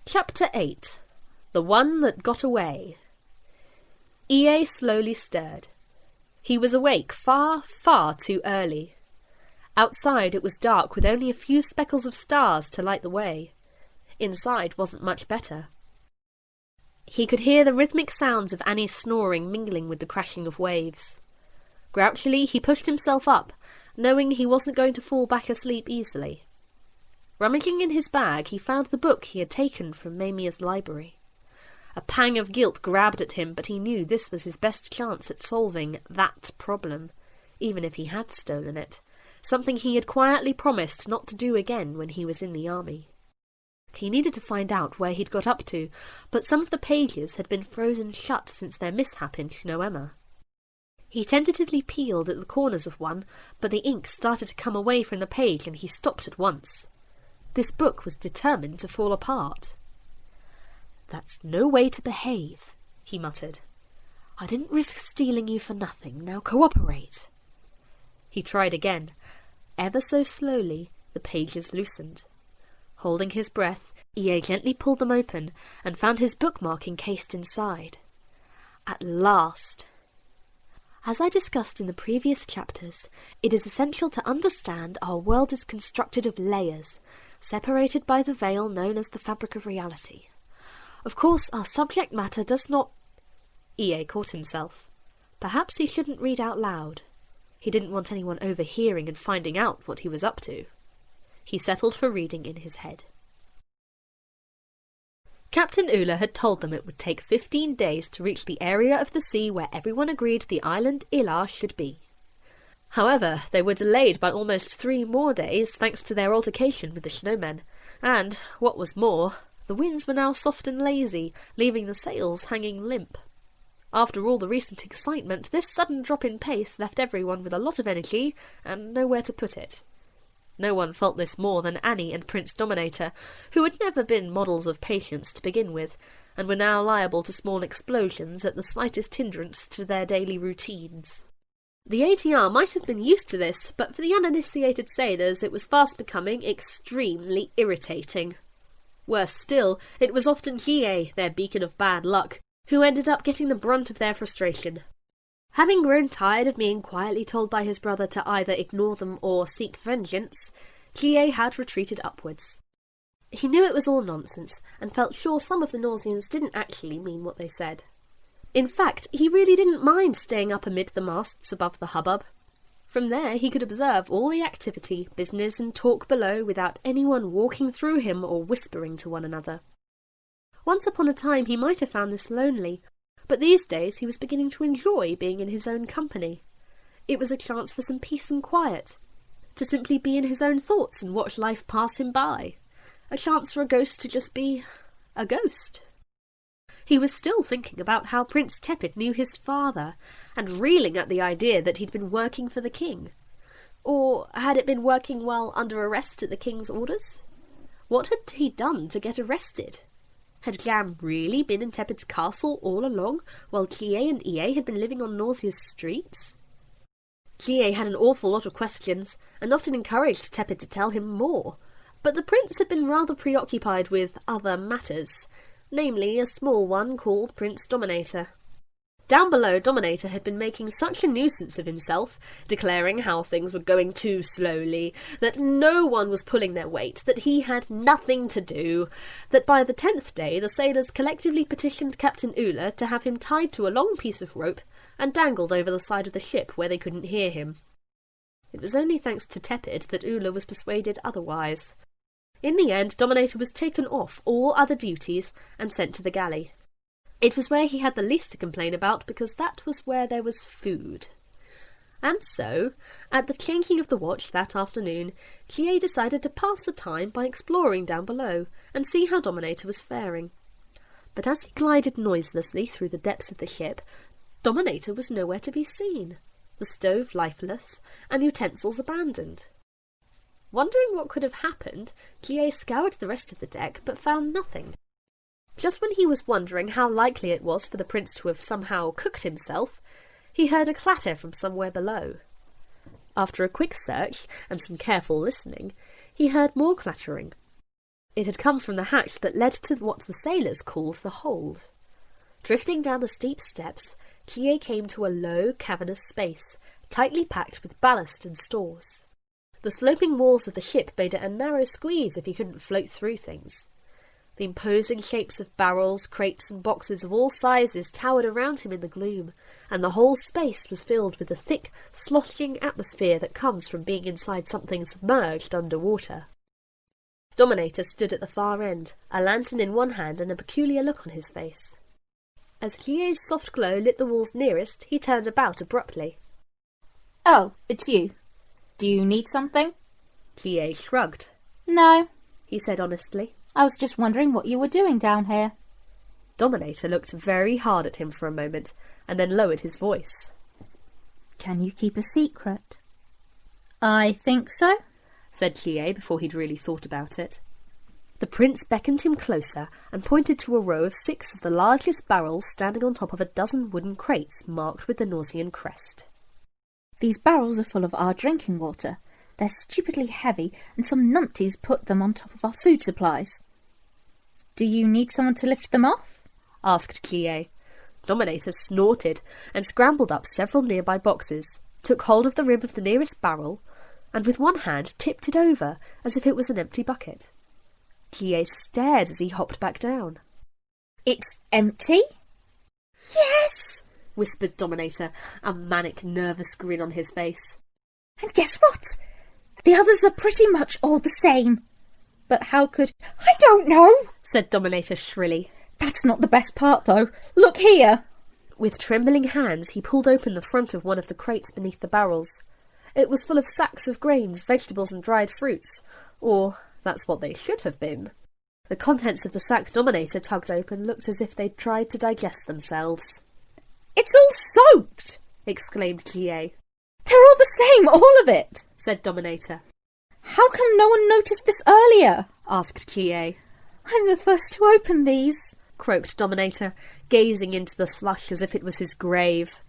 Chapter 8. The One That Got Away. EA slowly stirred. He was awake far, far too early. Outside it was dark with only a few speckles of stars to light the way. Inside wasn't much better. He could hear the rhythmic sounds of Annie's snoring mingling with the crashing of waves. Grouchily he pushed himself up, knowing he wasn't going to fall back asleep easily. Rummaging in his bag, he found the book he had taken from Maemia's library. A pang of guilt grabbed at him, but he knew this was his best chance at solving that problem, even if he had stolen it, something he had quietly promised not to do again when he was in the army. He needed to find out where he'd got up to, but some of the pages had been frozen shut since their mishap in Shnoema. He tentatively peeled at the corners of one, but the ink started to come away from the page and he stopped at once. This book was determined to fall apart. "That's no way to behave," he muttered. "I didn't risk stealing you for nothing. Now cooperate." He tried again. Ever so slowly, the pages loosened. Holding his breath, EA gently pulled them open and found his bookmark encased inside. At last! As I discussed in the previous chapters, it is essential to understand our world is constructed of layers, separated by the veil known as the fabric of reality. Of course, our subject matter does not... EA caught himself. Perhaps he shouldn't read out loud. He didn't want anyone overhearing and finding out what he was up to. He settled for reading in his head. Captain Oola had told them it would take 15 days to reach the area of the sea where everyone agreed the island Allaire should be. However, they were delayed by almost 3 more days thanks to their altercation with the snowmen, and, what was more, the winds were now soft and lazy, leaving the sails hanging limp. After all the recent excitement, this sudden drop in pace left everyone with a lot of energy and nowhere to put it. No one felt this more than Annie and Prince Dominator, who had never been models of patience to begin with, and were now liable to small explosions at the slightest hindrance to their daily routines. The ATR might have been used to this, but for the uninitiated sailors it was fast becoming extremely irritating. Worse still, it was often GA, their beacon of bad luck, who ended up getting the brunt of their frustration. Having grown tired of being quietly told by his brother to either ignore them or seek vengeance, GA had retreated upwards. He knew it was all nonsense, and felt sure some of the Nausians didn't actually mean what they said. In fact, he really didn't mind staying up amid the masts above the hubbub. From there he could observe all the activity, business and talk below without anyone walking through him or whispering to one another. Once upon a time he might have found this lonely, but these days he was beginning to enjoy being in his own company. It was a chance for some peace and quiet, to simply be in his own thoughts and watch life pass him by. A chance for a ghost to just be a ghost. He was still thinking about how Prince Tepid knew his father, and reeling at the idea that he'd been working for the king. Or had it been working while under arrest at the king's orders? What had he done to get arrested? Had Jam really been in Tepid's castle all along, while GA and EA had been living on Nausia's streets? GA had an awful lot of questions, and often encouraged Tepid to tell him more, but the prince had been rather preoccupied with other matters, namely a small one called Prince Dominator. Down below, Dominator had been making such a nuisance of himself, declaring how things were going too slowly, that no one was pulling their weight, that he had nothing to do, that by the 10th day the sailors collectively petitioned Captain Oola to have him tied to a long piece of rope and dangled over the side of the ship where they couldn't hear him. It was only thanks to Tepid that Oola was persuaded otherwise. In the end, Dominator was taken off all other duties and sent to the galley. It was where he had the least to complain about, because that was where there was food. And so, at the changing of the watch that afternoon, GA decided to pass the time by exploring down below and see how Dominator was faring. But as he glided noiselessly through the depths of the ship, Dominator was nowhere to be seen, the stove lifeless, and utensils abandoned. Wondering what could have happened, GA scoured the rest of the deck, but found nothing. Just when he was wondering how likely it was for the prince to have somehow cooked himself, he heard a clatter from somewhere below. After a quick search and some careful listening, he heard more clattering. It had come from the hatch that led to what the sailors called the hold. Drifting down the steep steps, Bligh came to a low, cavernous space, tightly packed with ballast and stores. The sloping walls of the ship made it a narrow squeeze if he couldn't float through things. The imposing shapes of barrels, crates and boxes of all sizes towered around him in the gloom, and the whole space was filled with the thick, sloshing atmosphere that comes from being inside something submerged under water. Dominator stood at the far end, a lantern in one hand and a peculiar look on his face. As Bligh's soft glow lit the walls nearest, he turned about abruptly. "Oh, it's you. Do you need something?" Bligh shrugged. "No," he said honestly. "I was just wondering what you were doing down here." Dominator looked very hard at him for a moment, and then lowered his voice. "Can you keep a secret?" "I think so," said Bligh before he'd really thought about it. The prince beckoned him closer and pointed to a row of 6 of the largest barrels standing on top of a dozen wooden crates marked with the Nausian crest. "These barrels are full of our drinking water. They're stupidly heavy, and some numpties put them on top of our food supplies." "Do you need someone to lift them off?" asked Bligh. Dominator snorted and scrambled up several nearby boxes, took hold of the rim of the nearest barrel, and with one hand tipped it over as if it was an empty bucket. Bligh stared as he hopped back down. "It's empty?" "Yes," whispered Dominator, a manic, nervous grin on his face. "And guess what? The others are pretty much all the same." "But how could—" "I don't know," said Dominator shrilly. "That's not the best part, though. Look here." With trembling hands, he pulled open the front of one of the crates beneath the barrels. It was full of sacks of grains, vegetables and dried fruits. Or, that's what they should have been. The contents of the sack Dominator tugged open looked as if they'd tried to digest themselves. "It's all soaked!" exclaimed Bligh. "They're all the same, all of it," said Dominator. "How come no one noticed this earlier?" asked Bligh. "I'm the first to open these," croaked Dominator, gazing into the slush as if it was his grave.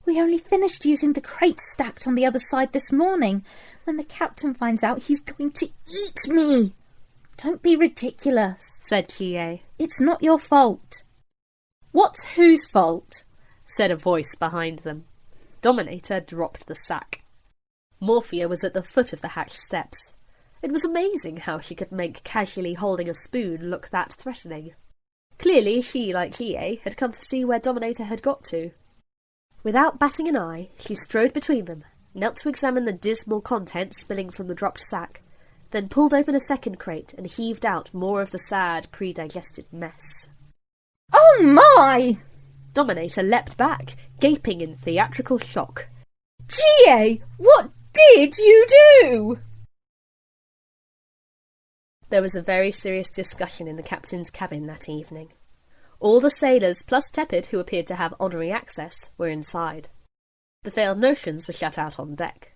"We only finished using the crates stacked on the other side this morning. When the captain finds out, he's going to eat me." "Don't be ridiculous," said Bligh. "It's not your fault." "What's whose fault?" said a voice behind them. Dominator dropped the sack. Morphea was at the foot of the hatch steps. It was amazing how she could make casually holding a spoon look that threatening. Clearly she, like Bligh, had come to see where Dominator had got to. Without batting an eye, she strode between them, knelt to examine the dismal contents spilling from the dropped sack, then pulled open a second crate and heaved out more of the sad, pre-digested mess. "Oh my!" Dominator leapt back, gaping in theatrical shock. "G.A., what did you do?" There was a very serious discussion in the captain's cabin that evening. All the sailors, plus Tepid, who appeared to have honorary access, were inside. The failed notions were shut out on deck.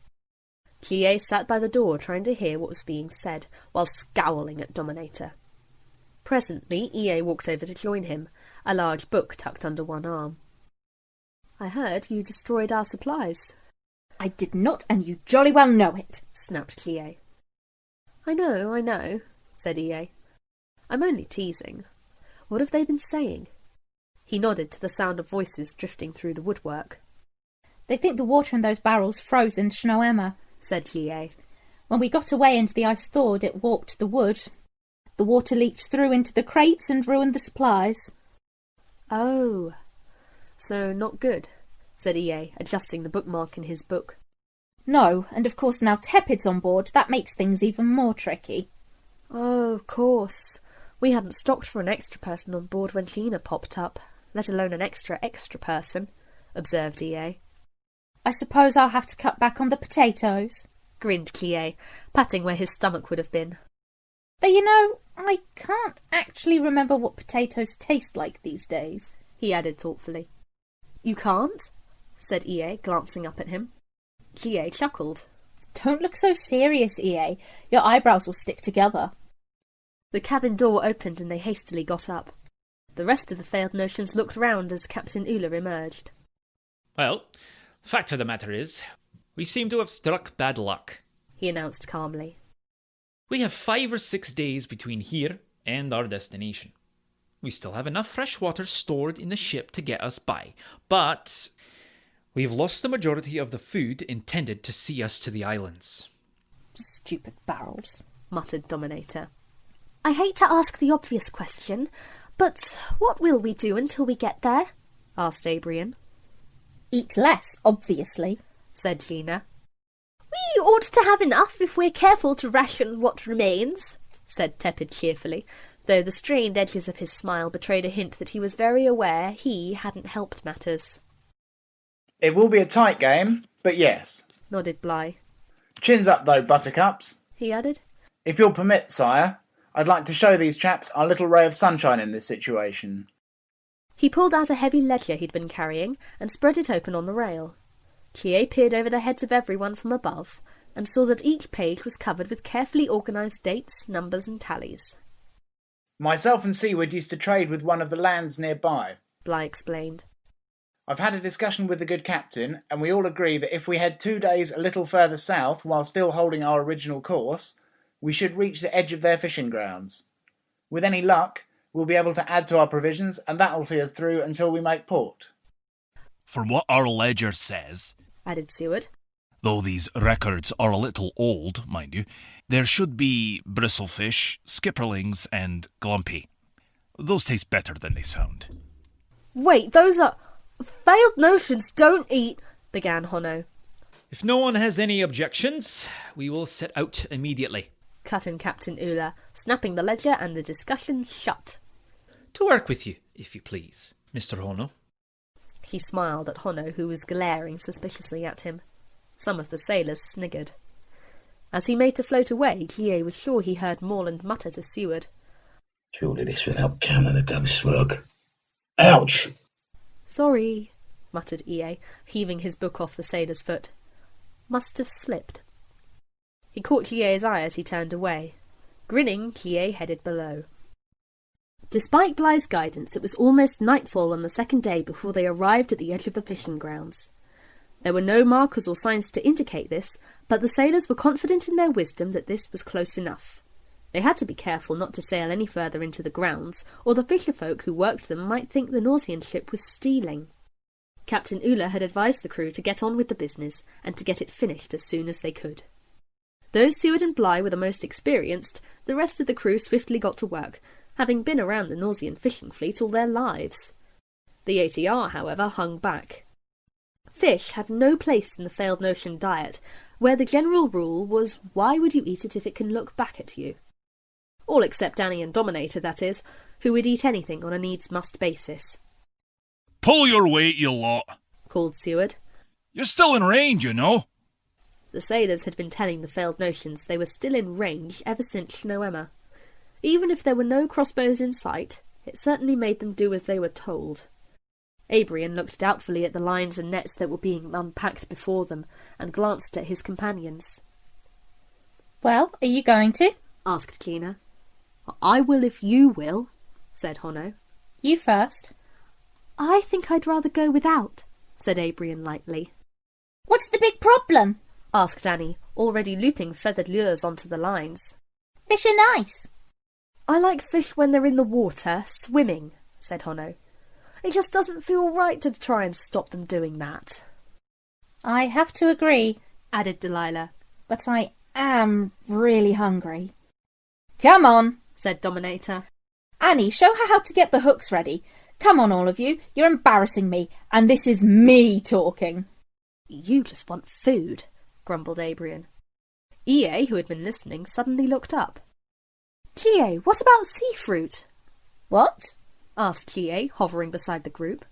Bligh sat by the door trying to hear what was being said, while scowling at Dominator. Presently, EA walked over to join him, a large book tucked under one arm. "I heard you destroyed our supplies." "I did not, and you jolly well know it," snapped Bligh. I know, said EA. "I'm only teasing. What have they been saying?" He nodded to the sound of voices drifting through the woodwork. "They think the water in those barrels froze in Shnoema," said Bligh. "When we got away and the ice thawed, it warped the wood. The water leaked through into the crates and ruined the supplies." "Oh, so not good," said EA, adjusting the bookmark in his book. "No, and of course now Tepid's on board. That makes things even more tricky." "Oh, of course. We hadn't stocked for an extra person on board when Gina popped up, let alone an extra person," observed EA. "I suppose I'll have to cut back on the potatoes," grinned Bligh, patting where his stomach would have been. "Though, you know, I can't actually remember what potatoes taste like these days," he added thoughtfully. "You can't?" said EA, glancing up at him. Bligh chuckled. "Don't look so serious, EA. Your eyebrows will stick together." The cabin door opened and they hastily got up. The rest of the failed notions looked round as Captain Oola emerged. "Well, fact of the matter is, we seem to have struck bad luck," he announced calmly. We have 5 or 6 days between here and our destination. We still have enough fresh water stored in the ship to get us by, but we've lost the majority of the food intended to see us to the islands. Stupid barrels, muttered Dominator. I hate to ask the obvious question, but what will we do until we get there? Asked Abrian. Eat less, obviously, said Gina. We ought to have enough if we're careful to ration what remains, said Tepid cheerfully, though the strained edges of his smile betrayed a hint that he was very aware he hadn't helped matters. It will be a tight game, but yes, nodded Bligh. Chins up though, buttercups, he added. If you'll permit, sire, I'd like to show these chaps our little ray of sunshine in this situation. He pulled out a heavy ledger he'd been carrying and spread it open on the rail. Chie peered over the heads of everyone from above and saw that each page was covered with carefully organised dates, numbers and tallies. Myself and Seaward used to trade with one of the lands nearby, Bligh explained. I've had a discussion with the good captain, and we all agree that if we head 2 days a little further south while still holding our original course, we should reach the edge of their fishing grounds. With any luck, we'll be able to add to our provisions, and that'll see us through until we make port. From what our ledger says, added Seaward, though these records are a little old, mind you, there should be bristlefish, skipperlings and glumpy. Those taste better than they sound. Wait, those are... Failed notions don't eat... began Honno. If no one has any objections, we will set out immediately, cut in Captain Oola, snapping the ledger and the discussion shut. To work with you, if you please, Mr. Honno. He smiled at Honno, who was glaring suspiciously at him. Some of the sailors sniggered. As he made to float away, Chie was sure he heard Morland mutter to Seaward. Surely this will help counter the ghost slug. Ouch! Sorry, muttered EA, heaving his book off the sailor's foot. Must have slipped. He caught Chie's eye as he turned away. Grinning, Chie headed below. Despite Bligh's guidance, it was almost nightfall on the second day before they arrived at the edge of the fishing grounds. There were no markers or signs to indicate this, but the sailors were confident in their wisdom that this was close enough. They had to be careful not to sail any further into the grounds, or the fisherfolk who worked them might think the Nausian ship was stealing. Captain Oola had advised the crew to get on with the business, and to get it finished as soon as they could. Though Seaward and Bligh were the most experienced, the rest of the crew swiftly got to work, having been around the Nausian fishing fleet all their lives. The ATR, however, hung back. Fish had no place in the failed notion diet, where the general rule was why would you eat it if it can look back at you? All except Danny and Dominator, that is, who would eat anything on a needs-must basis. Pull your weight, you lot, called Seaward. You're still in range, you know. The sailors had been telling the failed notions they were still in range ever since Shnoema. Even if there were no crossbows in sight, it certainly made them do as they were told. Abrian looked doubtfully at the lines and nets that were being unpacked before them, and glanced at his companions. Well, are you going to? Asked Gina. I will if you will, said Honno. You first. I think I'd rather go without, said Abrian lightly. What's the big problem? Asked Annie, already looping feathered lures onto the lines. Fish are nice. I like fish when they're in the water, swimming, said Honno. It just doesn't feel right to try and stop them doing that. I have to agree, added Delilah. But I am really hungry. Come on, said Dominator. Annie, show her how to get the hooks ready. Come on, all of you. You're embarrassing me, and this is me talking. You just want food, grumbled Abrian. EA, who had been listening, suddenly looked up. Chie, what about sea fruit? What? Asked Chie, hovering beside the group.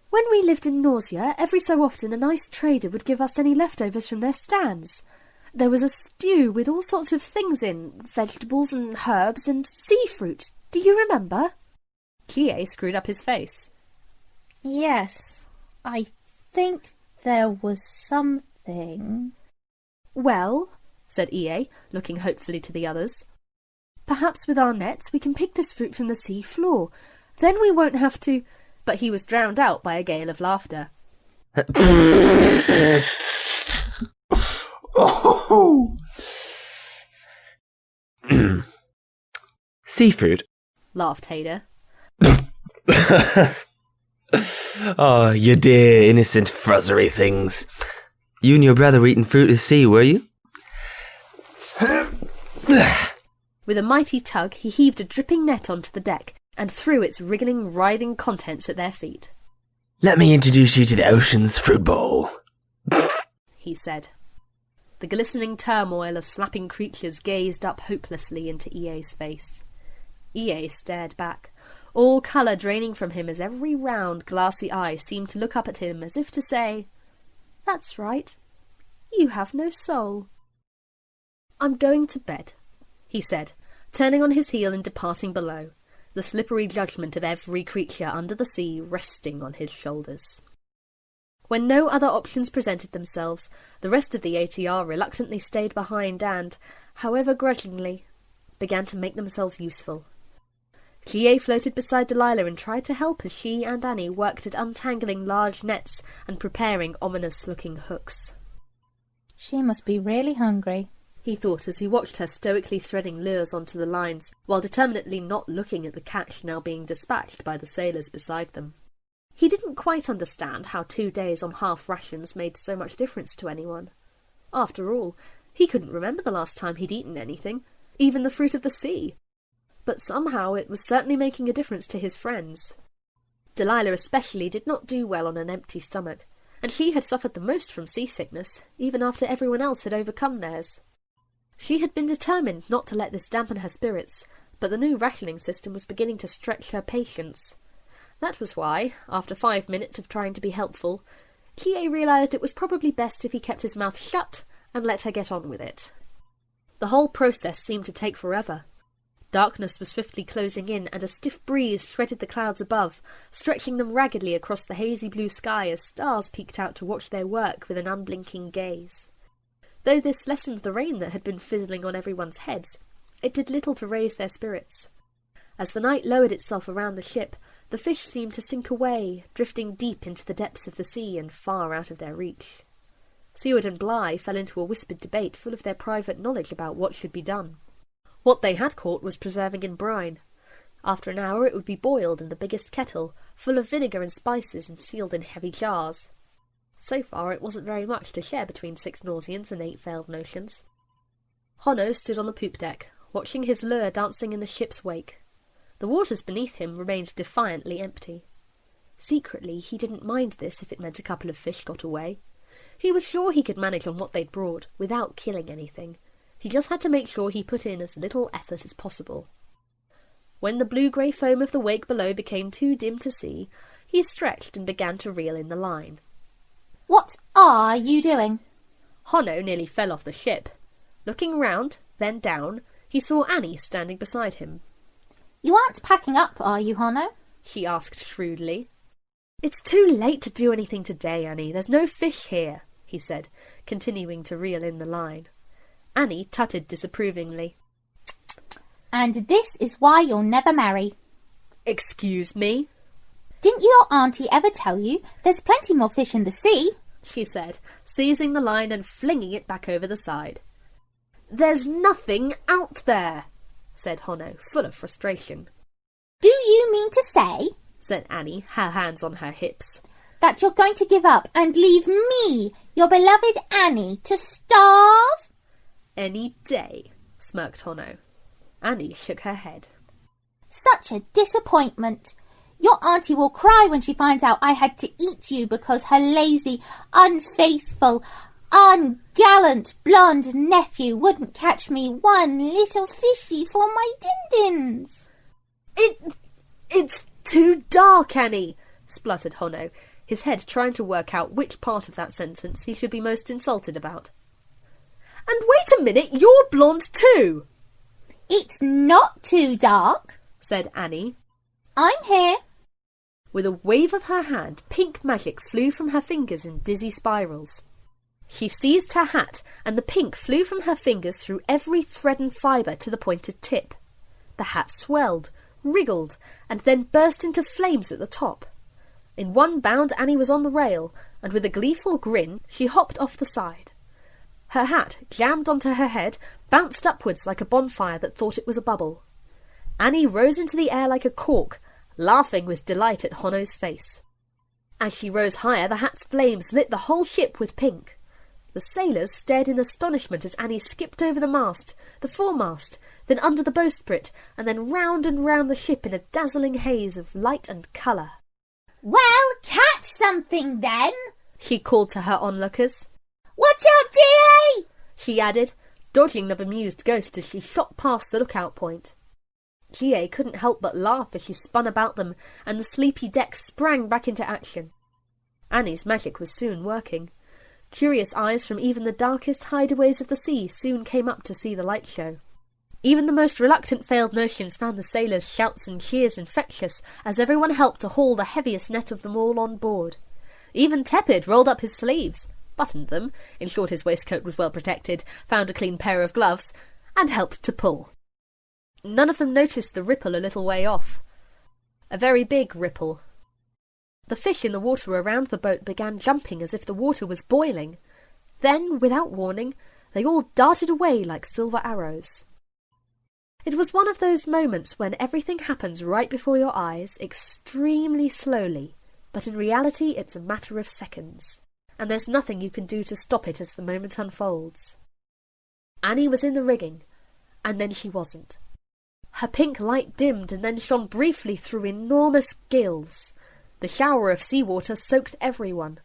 When we lived in Nausea, every so often a nice trader would give us any leftovers from their stands. There was a stew with all sorts of things in, vegetables and herbs and sea fruit. Do you remember? Chie screwed up his face. Yes, I think there was something. Well, said EA, looking hopefully to the others. Perhaps with our nets we can pick this fruit from the sea floor. Then we won't have to... But he was drowned out by a gale of laughter. Oh, Seafood. laughed Haidur. Oh, you dear innocent fruzzery things. You and your brother were eating fruit of the sea, were you? With a mighty tug, he heaved a dripping net onto the deck and threw its wriggling, writhing contents at their feet. Let me introduce you to the ocean's fruit bowl, he said. The glistening turmoil of slapping creatures gazed up hopelessly into EA's face. EA stared back, all colour draining from him as every round, glassy eye seemed to look up at him as if to say, "That's right, you have no soul." "I'm going to bed," he said, turning on his heel and departing below, the slippery judgment of every creature under the sea resting on his shoulders. When no other options presented themselves, the rest of the ATR reluctantly stayed behind and, however grudgingly, began to make themselves useful. Gia floated beside Delilah and tried to help as she and Annie worked at untangling large nets and preparing ominous-looking hooks. She must be really hungry, he thought as he watched her stoically threading lures onto the lines, while determinedly not looking at the catch now being dispatched by the sailors beside them. He didn't quite understand how 2 days on half rations made so much difference to anyone. After all, he couldn't remember the last time he'd eaten anything, even the fruit of the sea. But somehow it was certainly making a difference to his friends. Delilah especially did not do well on an empty stomach, and she had suffered the most from seasickness, even after everyone else had overcome theirs. She had been determined not to let this dampen her spirits, but the new rationing system was beginning to stretch her patience. That was why, after 5 minutes of trying to be helpful, Gia realised it was probably best if he kept his mouth shut and let her get on with it. The whole process seemed to take forever. Darkness was swiftly closing in, and a stiff breeze shredded the clouds above, stretching them raggedly across the hazy blue sky as stars peeked out to watch their work with an unblinking gaze. Though this lessened the rain that had been fizzling on everyone's heads, it did little to raise their spirits. As the night lowered itself around the ship, the fish seemed to sink away, drifting deep into the depths of the sea and far out of their reach. Seaward and Bligh fell into a whispered debate full of their private knowledge about what should be done. What they had caught was preserving in brine. After an hour it would be boiled in the biggest kettle, full of vinegar and spices and sealed in heavy jars. So far it wasn't very much to share between 6 Nausians and 8 failed notions. Honno stood on the poop deck, watching his lure dancing in the ship's wake. The waters beneath him remained defiantly empty. Secretly, he didn't mind this if it meant a couple of fish got away. He was sure he could manage on what they'd brought, without killing anything. He just had to make sure he put in as little effort as possible. When the blue-grey foam of the wake below became too dim to see, he stretched and began to reel in the line. "What are you doing?" Honno nearly fell off the ship. Looking round, then down, he saw Annie standing beside him. "You aren't packing up, are you, Honno?" she asked shrewdly. "It's too late to do anything today, Annie. There's no fish here," he said, continuing to reel in the line. Annie tutted disapprovingly. "And this is why you'll never marry." "Excuse me?" "Didn't your auntie ever tell you there's plenty more fish in the sea?" she said, seizing the line and flinging it back over the side. "There's nothing out there," said Honno, full of frustration. "Do you mean to say," said Annie, her hands on her hips, "that you're going to give up and leave me, your beloved Annie, to starve?" "Any day," smirked Honno. Annie shook her head. "Such a disappointment. Your auntie will cry when she finds out I had to eat you because her lazy, unfaithful, ungallant blonde nephew wouldn't catch me one little fishy for my din-dins." It's too dark, Annie," spluttered Honno, his head trying to work out which part of that sentence he should be most insulted about. "And wait a minute, you're blonde too!" "It's not too dark," said Annie. "I'm here." With a wave of her hand, pink magic flew from her fingers in dizzy spirals. She seized her hat, and the pink flew from her fingers through every thread and fibre to the pointed tip. The hat swelled, wriggled, and then burst into flames at the top. In one bound Annie was on the rail, and with a gleeful grin she hopped off the side. Her hat, jammed onto her head, bounced upwards like a bonfire that thought it was a bubble. Annie rose into the air like a cork, laughing with delight at Honno's face. As she rose higher, the hat's flames lit the whole ship with pink. The sailors stared in astonishment as Annie skipped over the mast, the foremast, then under the bowsprit, and then round and round the ship in a dazzling haze of light and colour. "Well, catch something then," she called to her onlookers. "Watch out, G.A.!" she added, dodging the bemused ghost as she shot past the lookout point. G.A. couldn't help but laugh as she spun about them, and the sleepy deck sprang back into action. Annie's magic was soon working. Curious eyes from even the darkest hideaways of the sea soon came up to see the light show. Even the most reluctant failed notions found the sailors' shouts and cheers infectious as everyone helped to haul the heaviest net of them all on board. Even Tepid rolled up his sleeves, buttoned them, ensured his waistcoat was well protected, found a clean pair of gloves, and helped to pull. None of them noticed the ripple a little way off. A very big ripple. The fish in the water around the boat began jumping as if the water was boiling. Then, without warning, they all darted away like silver arrows. It was one of those moments when everything happens right before your eyes, extremely slowly, but in reality it's a matter of seconds, and there's nothing you can do to stop it as the moment unfolds. Annie was in the rigging, and then she wasn't. Her pink light dimmed and then shone briefly through enormous gills. The shower of seawater soaked everyone.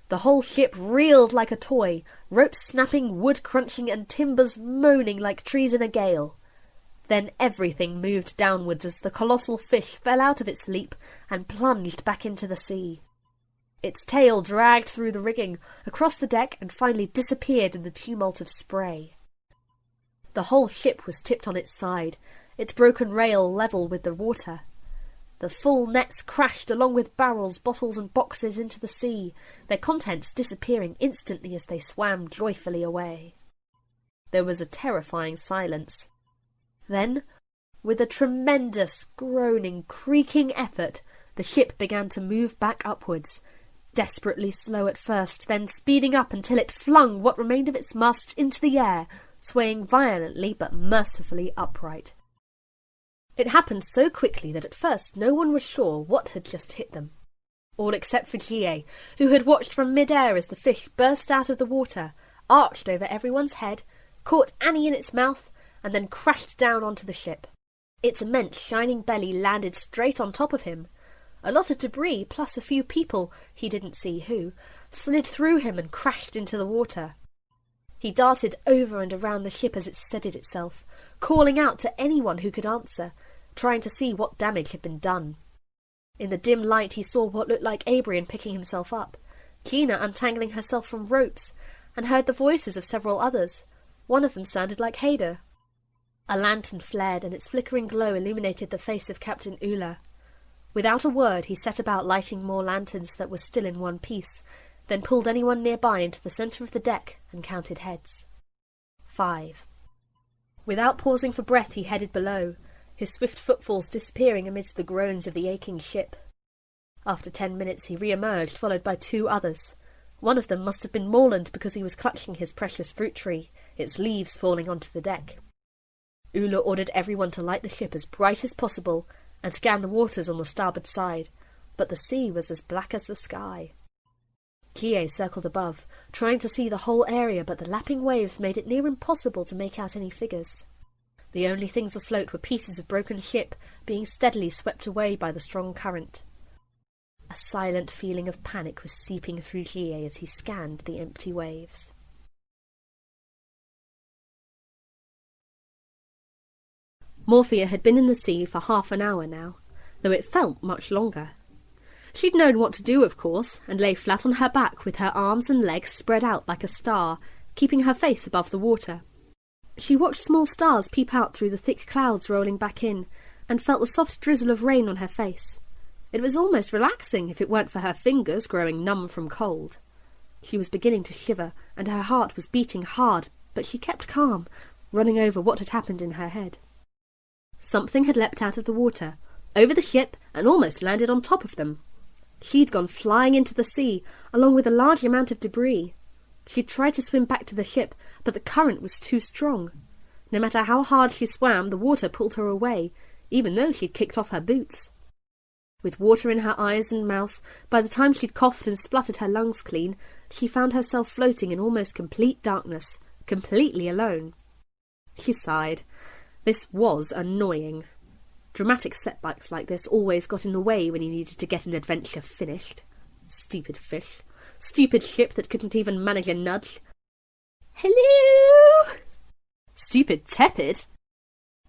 The whole ship reeled like a toy, ropes snapping, wood crunching, and timbers moaning like trees in a gale. Then everything moved downwards as the colossal fish fell out of its leap and plunged back into the sea. Its tail dragged through the rigging, across the deck, and finally disappeared in the tumult of spray. The whole ship was tipped on its side, its broken rail level with the water. The full nets crashed along with barrels, bottles and boxes into the sea, their contents disappearing instantly as they swam joyfully away. There was a terrifying silence. Then, with a tremendous, groaning, creaking effort, the ship began to move back upwards, desperately slow at first, then speeding up until it flung what remained of its masts into the air, swaying violently but mercifully upright. It happened so quickly that at first no one was sure what had just hit them. All except for G.A., who had watched from mid-air as the fish burst out of the water, arched over everyone's head, caught Annie in its mouth, and then crashed down onto the ship. Its immense shining belly landed straight on top of him. A lot of debris, plus a few people, he didn't see who, slid through him and crashed into the water. He darted over and around the ship as it steadied itself, calling out to anyone who could answer, trying to see what damage had been done. In the dim light he saw what looked like Abrian picking himself up, Gina untangling herself from ropes, and heard the voices of several others. One of them sounded like Haidur. A lantern flared, and its flickering glow illuminated the face of Captain Oola. Without a word he set about lighting more lanterns that were still in one piece, then pulled anyone nearby into the centre of the deck and counted heads. 5. Without pausing for breath he headed below, his swift footfalls disappearing amidst the groans of the aching ship. After 10 minutes he re-emerged, followed by 2 others. One of them must have been Morland because he was clutching his precious fruit tree, its leaves falling onto the deck. Oola ordered everyone to light the ship as bright as possible and scan the waters on the starboard side, but the sea was as black as the sky. G.A. circled above, trying to see the whole area, but the lapping waves made it near impossible to make out any figures. The only things afloat were pieces of broken ship being steadily swept away by the strong current. A silent feeling of panic was seeping through G.A. as he scanned the empty waves. Morphea had been in the sea for half an hour now, though it felt much longer. She'd known what to do, of course, and lay flat on her back with her arms and legs spread out like a star, keeping her face above the water. She watched small stars peep out through the thick clouds rolling back in, and felt the soft drizzle of rain on her face. It was almost relaxing if it weren't for her fingers growing numb from cold. She was beginning to shiver, and her heart was beating hard, but she kept calm, running over what had happened in her head. Something had leapt out of the water, over the ship, and almost landed on top of them. She'd gone flying into the sea, along with a large amount of debris. She tried to swim back to the ship, but the current was too strong. No matter how hard she swam, the water pulled her away, even though she'd kicked off her boots. With water in her eyes and mouth, by the time she'd coughed and spluttered her lungs clean, she found herself floating in almost complete darkness, completely alone. She sighed. This was annoying. Dramatic setbacks like this always got in the way when you needed to get an adventure finished. Stupid fish. Stupid ship that couldn't even manage a nudge. Hello? Stupid Tepid.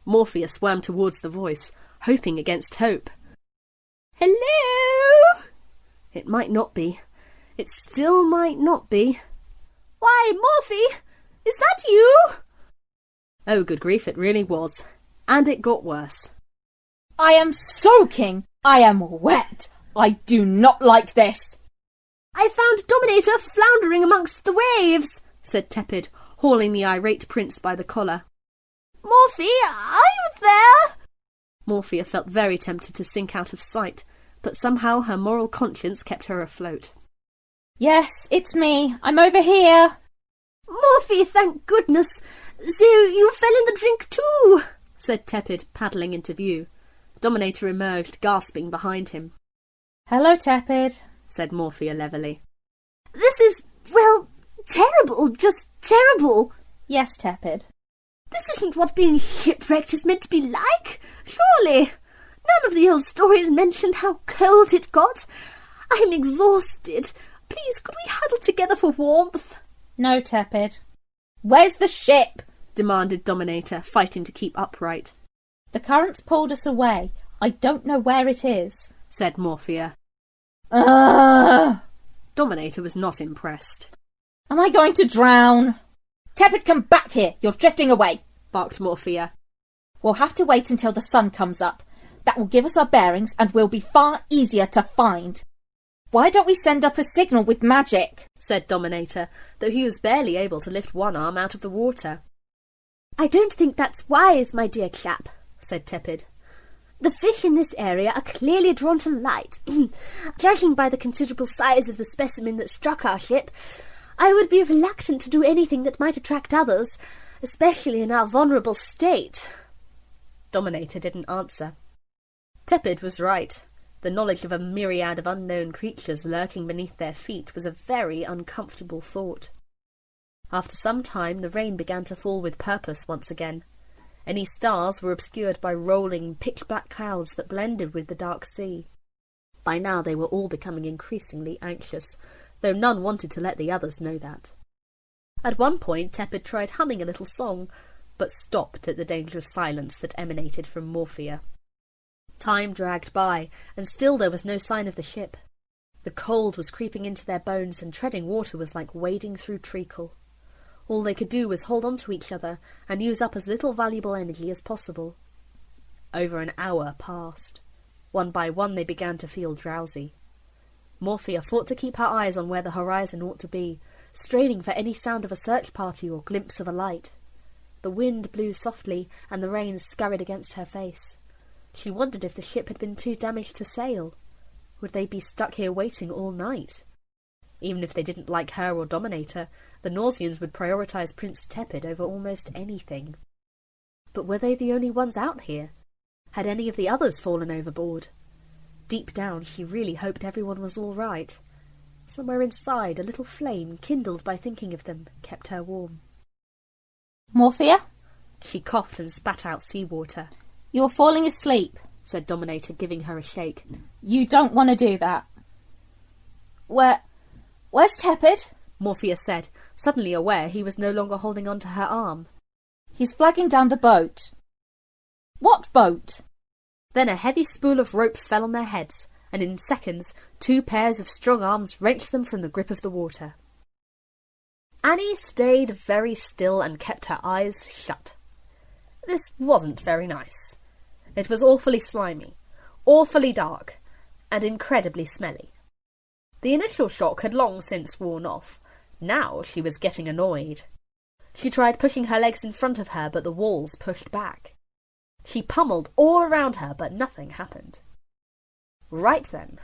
Morphea swam towards the voice, hoping against hope. Hello? It might not be. It still might not be. Why, Morphea, is that you? Oh, good grief, it really was. And it got worse. I am soaking. I am wet. I do not like this. I found Dominator floundering amongst the waves, said Tepid, hauling the irate prince by the collar. Morphea, are you there? Morphea felt very tempted to sink out of sight, but somehow her moral conscience kept her afloat. Yes, it's me. I'm over here. Morphea, thank goodness. So you fell in the drink too, said Tepid, paddling into view. Dominator emerged, gasping behind him. Hello, Tepid, said Morphea levelly. This is, well, terrible, just terrible. Yes, Tepid. This isn't what being shipwrecked is meant to be like, surely. None of the old stories mentioned how cold it got. I'm exhausted. Please, could we huddle together for warmth? No, Tepid. Where's the ship? Demanded Dominator, fighting to keep upright. The currents pulled us away. I don't know where it is, said Morphea. Dominator was not impressed. Am I going to drown? Tepid, come back here. You're drifting away, barked Morphea. We'll have to wait until the sun comes up. That will give us our bearings and will be far easier to find. Why don't we send up a signal with magic? Said Dominator, though he was barely able to lift one arm out of the water. I don't think that's wise, my dear chap, said Tepid. The fish in this area are clearly drawn to light. Judging by the considerable size of the specimen that struck our ship, I would be reluctant to do anything that might attract others, especially in our vulnerable state. Dominator didn't answer. Tepid was right. The knowledge of a myriad of unknown creatures lurking beneath their feet was a very uncomfortable thought. After some time, the rain began to fall with purpose once again. Any stars were obscured by rolling, pitch-black clouds that blended with the dark sea. By now they were all becoming increasingly anxious, though none wanted to let the others know that. At one point Tepid tried humming a little song, but stopped at the dangerous silence that emanated from Morphea. Time dragged by, and still there was no sign of the ship. The cold was creeping into their bones, and treading water was like wading through treacle. All they could do was hold on to each other and use up as little valuable energy as possible. Over an hour passed. One by one they began to feel drowsy. Morphea fought to keep her eyes on where the horizon ought to be, straining for any sound of a search party or glimpse of a light. The wind blew softly, and the rain scurried against her face. She wondered if the ship had been too damaged to sail. Would they be stuck here waiting all night? Even if they didn't like her or Dominator, the Nausians would prioritise Prince Tepid over almost anything. But were they the only ones out here? Had any of the others fallen overboard? Deep down, she really hoped everyone was all right. Somewhere inside, a little flame, kindled by thinking of them, kept her warm. Morphea? She coughed and spat out seawater. You're falling asleep, said Dominator, giving her a shake. You don't want to do that. Where's Tepid? Morphea said, suddenly aware he was no longer holding on to her arm. He's flagging down the boat. What boat? Then a heavy spool of rope fell on their heads, and in seconds 2 pairs of strong arms wrenched them from the grip of the water. Annie stayed very still and kept her eyes shut. This wasn't very nice. It was awfully slimy, awfully dark, and incredibly smelly. The initial shock had long since worn off. Now she was getting annoyed. She tried pushing her legs in front of her, but the walls pushed back. She pummeled all around her, but nothing happened. Right then,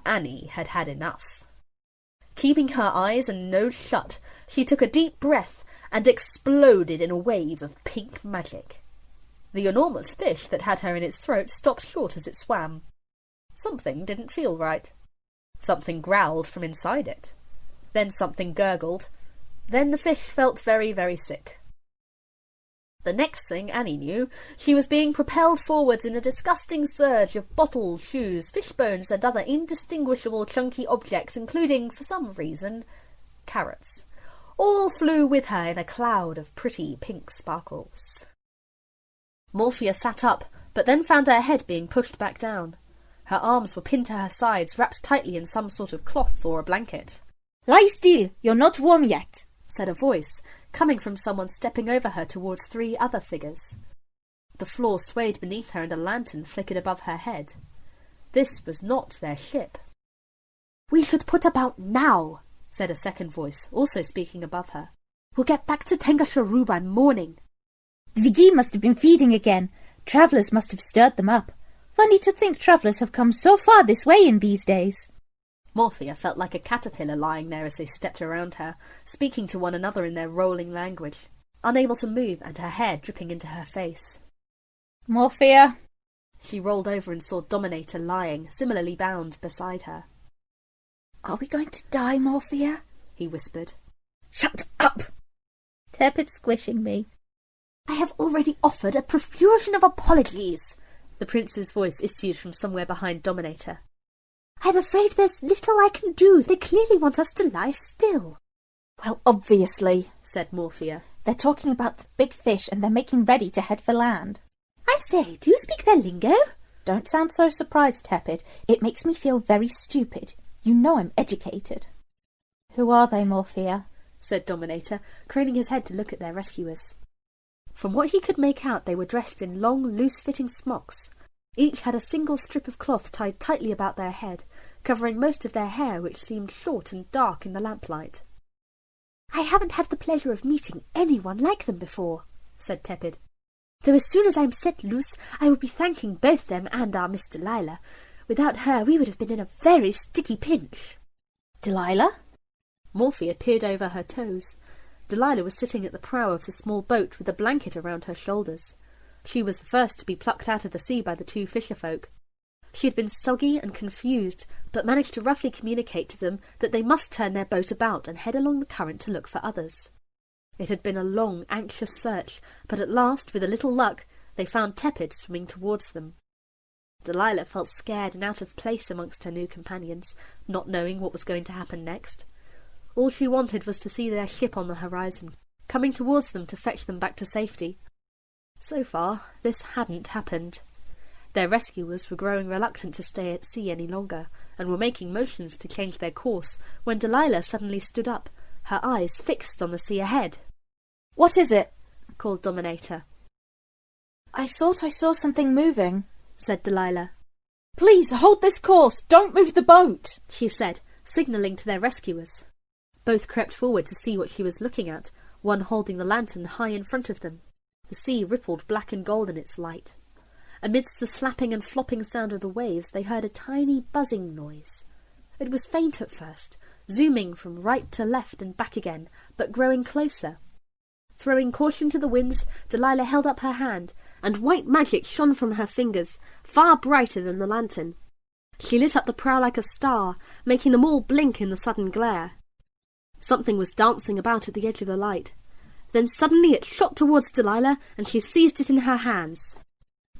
Annie had had enough. Keeping her eyes and nose shut, she took a deep breath and exploded in a wave of pink magic. The enormous fish that had her in its throat stopped short as it swam. Something didn't feel right. Something growled from inside it. Then something gurgled. Then the fish felt very, very sick. The next thing Annie knew, she was being propelled forwards in a disgusting surge of bottles, shoes, fish bones, and other indistinguishable chunky objects, including, for some reason, carrots. All flew with her in a cloud of pretty pink sparkles. Morphea sat up, but then found her head being pushed back down. Her arms were pinned to her sides, wrapped tightly in some sort of cloth or a blanket. Lie still, you're not warm yet, said a voice, coming from someone stepping over her towards 3 other figures. The floor swayed beneath her and a lantern flickered above her head. This was not their ship. "We should put about now," said a second voice, also speaking above her. "We'll get back to Tengasharu by morning." The Ziggy must have been feeding again. Travellers must have stirred them up. Funny to think travellers have come so far this way in these days. Morphea felt like a caterpillar lying there as they stepped around her, speaking to one another in their rolling language, unable to move and her hair dripping into her face. Morphea. She rolled over and saw Dominator lying, similarly bound, beside her. Are we going to die, Morphea? He whispered. Shut up! Tepid squishing me. I have already offered a profusion of apologies, the prince's voice issued from somewhere behind Dominator. I'm afraid there's little I can do. They clearly want us to lie still. Well, obviously, said Morphea. They're talking about the big fish and they're making ready to head for land. I say, do you speak their lingo? Don't sound so surprised, Tepid. It makes me feel very stupid. You know I'm educated. Who are they, Morphea? Said Dominator, craning his head to look at their rescuers. From what he could make out, they were dressed in long, loose-fitting smocks. Each had a single strip of cloth tied tightly about their head, covering most of their hair, which seemed short and dark in the lamplight. I haven't had the pleasure of meeting anyone like them before, said Tepid. Though as soon as I'm set loose, I will be thanking both them and our Miss Delilah. Without her, we would have been in a very sticky pinch. Delilah? Morphea peered over her toes. Delilah was sitting at the prow of the small boat with a blanket around her shoulders. She was the first to be plucked out of the sea by the 2 fisherfolk. She had been soggy and confused, but managed to roughly communicate to them that they must turn their boat about and head along the current to look for others. It had been a long, anxious search, but at last, with a little luck, they found Tepid swimming towards them. Delilah felt scared and out of place amongst her new companions, not knowing what was going to happen next. All she wanted was to see their ship on the horizon, coming towards them to fetch them back to safety. So far, this hadn't happened. Their rescuers were growing reluctant to stay at sea any longer, and were making motions to change their course, when Delilah suddenly stood up, her eyes fixed on the sea ahead. What is it? Called Dominator. I thought I saw something moving, said Delilah. Please, hold this course. Don't move the boat, she said, signalling to their rescuers. Both crept forward to see what she was looking at, one holding the lantern high in front of them. The sea rippled black and gold in its light. Amidst the slapping and flopping sound of the waves, they heard a tiny buzzing noise. It was faint at first, zooming from right to left and back again, but growing closer. Throwing caution to the winds, Delilah held up her hand, and white magic shone from her fingers, far brighter than the lantern. She lit up the prow like a star, making them all blink in the sudden glare. Something was dancing about at the edge of the light. Then suddenly it shot towards Delilah, and she seized it in her hands.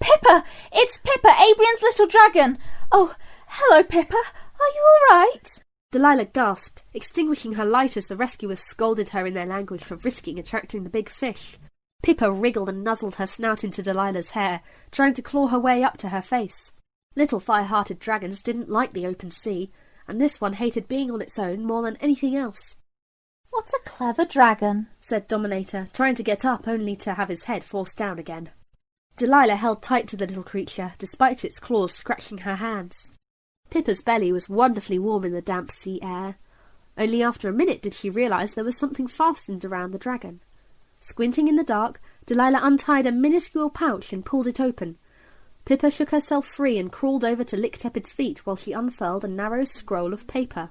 Pippa! It's Pippa, Abrian's little dragon! Oh, hello, Pippa. Are you all right? Delilah gasped, extinguishing her light as the rescuers scolded her in their language for risking attracting the big fish. Pippa wriggled and nuzzled her snout into Delilah's hair, trying to claw her way up to her face. Little fire-hearted dragons didn't like the open sea, and this one hated being on its own more than anything else. What a clever dragon, said Dominator, trying to get up only to have his head forced down again. Delilah held tight to the little creature, despite its claws scratching her hands. Pippa's belly was wonderfully warm in the damp sea air. Only after a minute did she realise there was something fastened around the dragon. Squinting in the dark, Delilah untied a minuscule pouch and pulled it open. Pippa shook herself free and crawled over to lick Tepid's feet while she unfurled a narrow scroll of paper.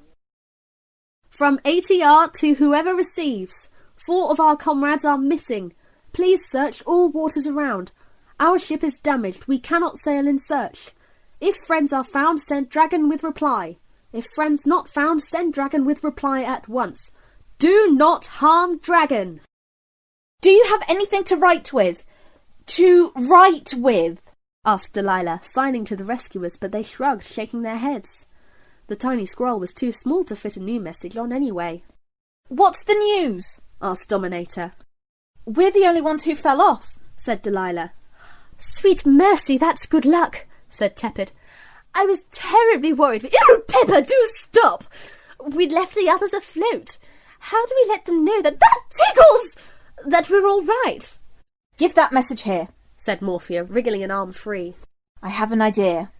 From ATR to whoever receives. 4 of our comrades are missing. Please search all waters around. Our ship is damaged. We cannot sail in search. If friends are found, send dragon with reply. If friends not found, send dragon with reply at once. Do not harm dragon. Do you have anything to write with? To write with? Asked Delilah, signing to the rescuers, but they shrugged, shaking their heads. The tiny scroll was too small to fit a new message on anyway. What's the news? Asked Dominator. We're the only ones who fell off, said Delilah. Sweet mercy, that's good luck, said Tepid. I was terribly worried. Oh, Pepper, do stop! We'd left the others afloat. How do we let them know that tickles! That we're all right? Give that message here, said Morphea, wriggling an arm free. I have an idea.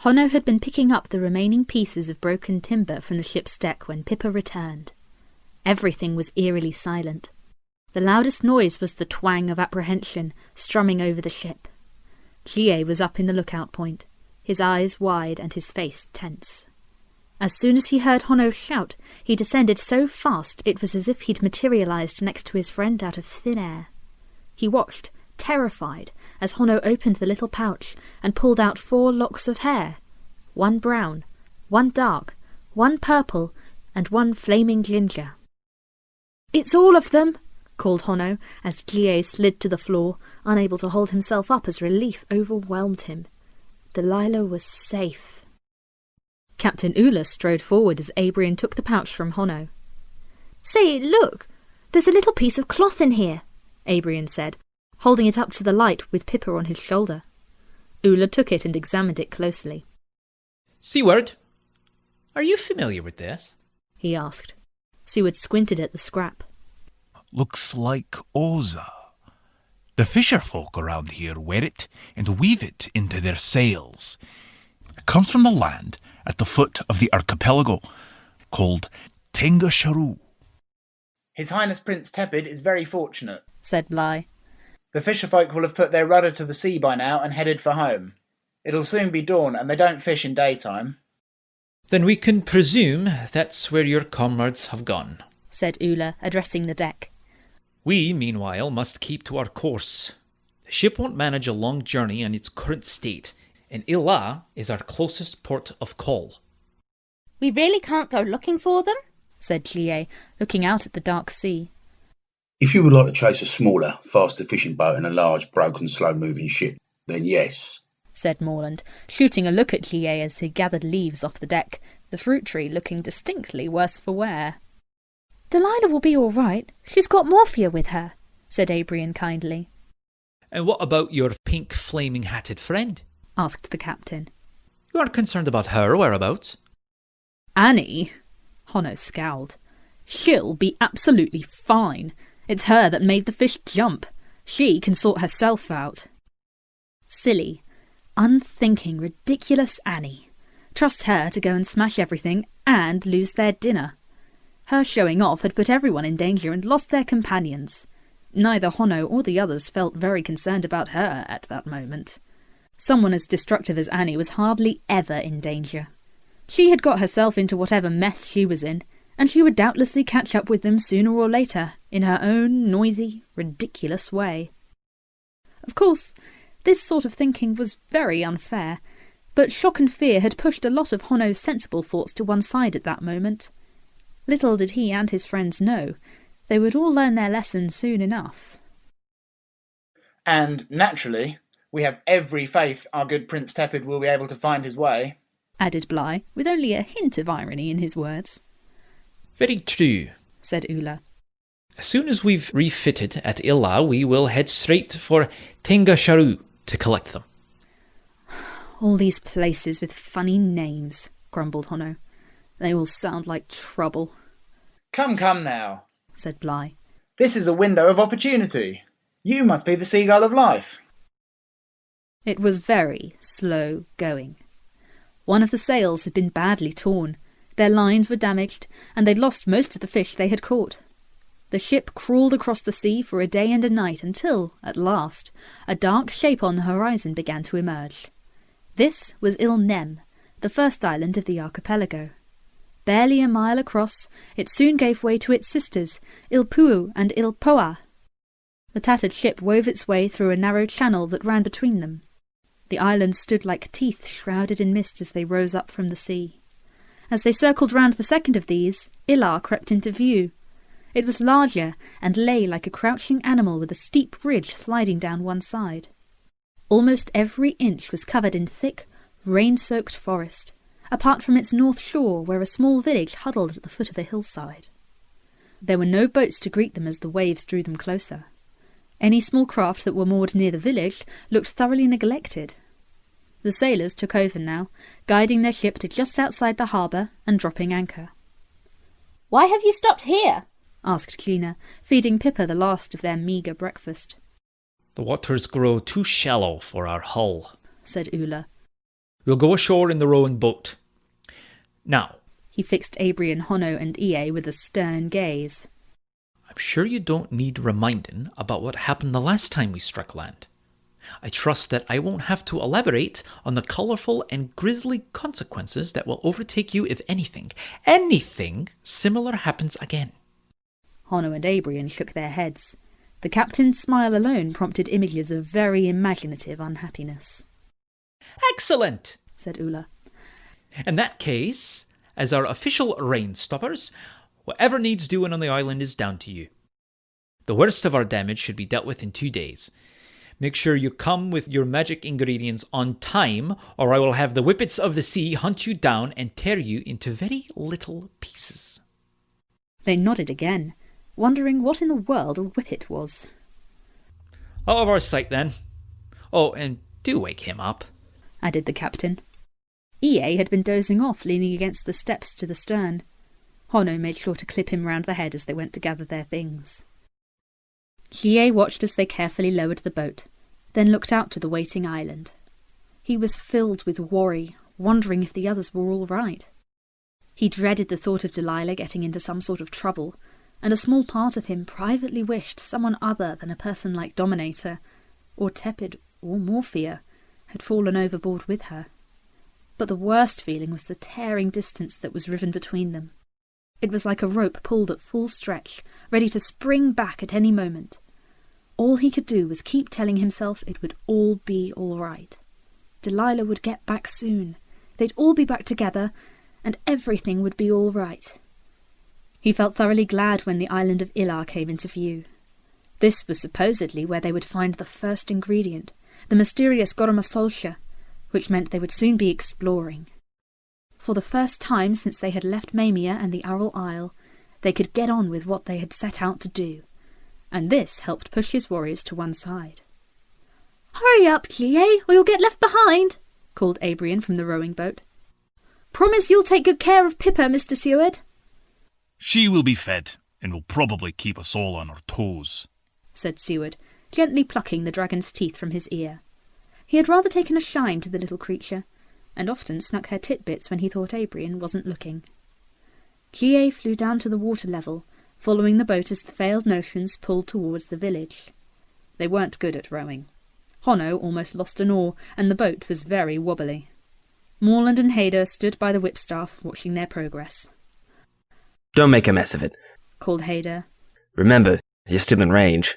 Honno had been picking up the remaining pieces of broken timber from the ship's deck when Pippa returned. Everything was eerily silent. The loudest noise was the twang of apprehension strumming over the ship. Bligh was up in the lookout point, his eyes wide and his face tense. As soon as he heard Honno shout, he descended so fast it was as if he'd materialised next to his friend out of thin air. He watched, terrified, as Honno opened the little pouch and pulled out 4 locks of hair, 1 brown, 1 dark, 1 purple, and 1 flaming ginger. "It's all of them," called Honno, as Bligh slid to the floor, unable to hold himself up as relief overwhelmed him. Delilah was safe. Captain Oola strode forward as Abrion took the pouch from Honno. "Say, look! There's a little piece of cloth in here," Abrion said, holding it up to the light with Pippa on his shoulder. Oola took it and examined it closely. Seaward, are you familiar with this? He asked. Seaward squinted at the scrap. Looks like Oza. The fisher folk around here wear it and weave it into their sails. It comes from the land at the foot of the archipelago, called Tenga Sharu. His Highness Prince Tepid is very fortunate, said Bligh. The fisherfolk will have put their rudder to the sea by now and headed for home. It'll soon be dawn and they don't fish in daytime. Then we can presume that's where your comrades have gone, said Oola, addressing the deck. We, meanwhile, must keep to our course. The ship won't manage a long journey in its current state, and Oola is our closest port of call. We really can't go looking for them? Said Bligh, looking out at the dark sea. If you would like to chase a smaller, faster fishing boat and a large, broken, slow-moving ship, then yes, said Morland, shooting a look at Bligh as he gathered leaves off the deck, the fruit tree looking distinctly worse for wear. Delilah will be all right. She's got Morphea with her, said Abrion kindly. And what about your pink flaming-hatted friend? Asked the captain. You aren't concerned about her whereabouts? Annie? Honno scowled. She'll be absolutely fine. It's her that made the fish jump. She can sort herself out. Silly, unthinking, ridiculous Annie. Trust her to go and smash everything and lose their dinner. Her showing off had put everyone in danger and lost their companions. Neither Honno or the others felt very concerned about her at that moment. Someone as destructive as Annie was hardly ever in danger. She had got herself into whatever mess she was in, and she would doubtlessly catch up with them sooner or later, in her own noisy, ridiculous way. Of course, this sort of thinking was very unfair, but shock and fear had pushed a lot of Honno's sensible thoughts to one side at that moment. Little did he and his friends know, they would all learn their lesson soon enough. And, naturally, we have every faith our good Prince Tepid will be able to find his way, added Bligh, with only a hint of irony in his words. Very true, said Oola. As soon as we've refitted at Oola, we will head straight for Tenga Sharu to collect them. All these places with funny names, grumbled Honno. They all sound like trouble. Come now, said Bligh. This is a window of opportunity. You must be the seagull of life. It was very slow going. One of the sails had been badly torn. Their lines were damaged, and they'd lost most of the fish they had caught. The ship crawled across the sea for a day and a night until, at last, a dark shape on the horizon began to emerge. This was Il Nem, the first island of the archipelago. Barely a mile across, it soon gave way to its sisters, Ilpuu and Ilpoa. The tattered ship wove its way through a narrow channel that ran between them. The island stood like teeth shrouded in mist as they rose up from the sea. As they circled round the second of these, Allaire crept into view. It was larger and lay like a crouching animal with a steep ridge sliding down one side. Almost every inch was covered in thick, rain-soaked forest, apart from its north shore where a small village huddled at the foot of a hillside. There were no boats to greet them as the waves drew them closer. Any small craft that were moored near the village looked thoroughly neglected. The sailors took over now, guiding their ship to just outside the harbour and dropping anchor. "Why have you stopped here?" asked Gina, feeding Pippa the last of their meagre breakfast. "The waters grow too shallow for our hull," said Oola. "We'll go ashore in the rowing boat. Now," he fixed Abrion, Hono and Ie with a stern gaze, "I'm sure you don't need reminding about what happened the last time we struck land. I trust that I won't have to elaborate on the colourful and grisly consequences that will overtake you if anything similar happens again." Hono and Abrion shook their heads. The captain's smile alone prompted images of very imaginative unhappiness. "Excellent," said Oola. "In that case, as our official rain stoppers, whatever needs doing on the island is down to you. The worst of our damage should be dealt with in 2 days. Make sure you come with your magic ingredients on time, or I will have the whippets of the sea hunt you down and tear you into very little pieces." They nodded again, wondering what in the world a whippet was. "Out of our sight, then. Oh, and do wake him up," added the captain. Ie had been dozing off, leaning against the steps to the stern. Hono made sure to clip him round the head as they went to gather their things. Ie watched as they carefully lowered the boat, then looked out to the waiting island. He was filled with worry, wondering if the others were all right. He dreaded the thought of Delilah getting into some sort of trouble, and a small part of him privately wished someone other than a person like Dominator, or Tepid, or Morphea, had fallen overboard with her. But the worst feeling was the tearing distance that was riven between them. It was like a rope pulled at full stretch, ready to spring back at any moment. All he could do was keep telling himself it would all be all right. Delilah would get back soon. They'd all be back together, and everything would be all right. He felt thoroughly glad when the island of Allaire came into view. This was supposedly where they would find the first ingredient, the mysterious Gormasolsha, which meant they would soon be exploring. For the first time since they had left Maemia and the Owl Isle, they could get on with what they had set out to do, and this helped push his worries to one side. "Hurry up, Bligh, or you'll get left behind," called Abrion from the rowing boat. "Promise you'll take good care of Pippa, Mr. Seaward." "She will be fed, and will probably keep us all on our toes," said Seaward, gently plucking the dragon's teeth from his ear. He had rather taken a shine to the little creature, and often snuck her titbits when he thought Abrion wasn't looking. Bligh flew down to the water level, following the boat as the veiled notions pulled towards the village. They weren't good at rowing. Hono almost lost an oar, and the boat was very wobbly. Morland and Haidur stood by the whipstaff, watching their progress. "Don't make a mess of it," called Haidur. "Remember, you're still in range."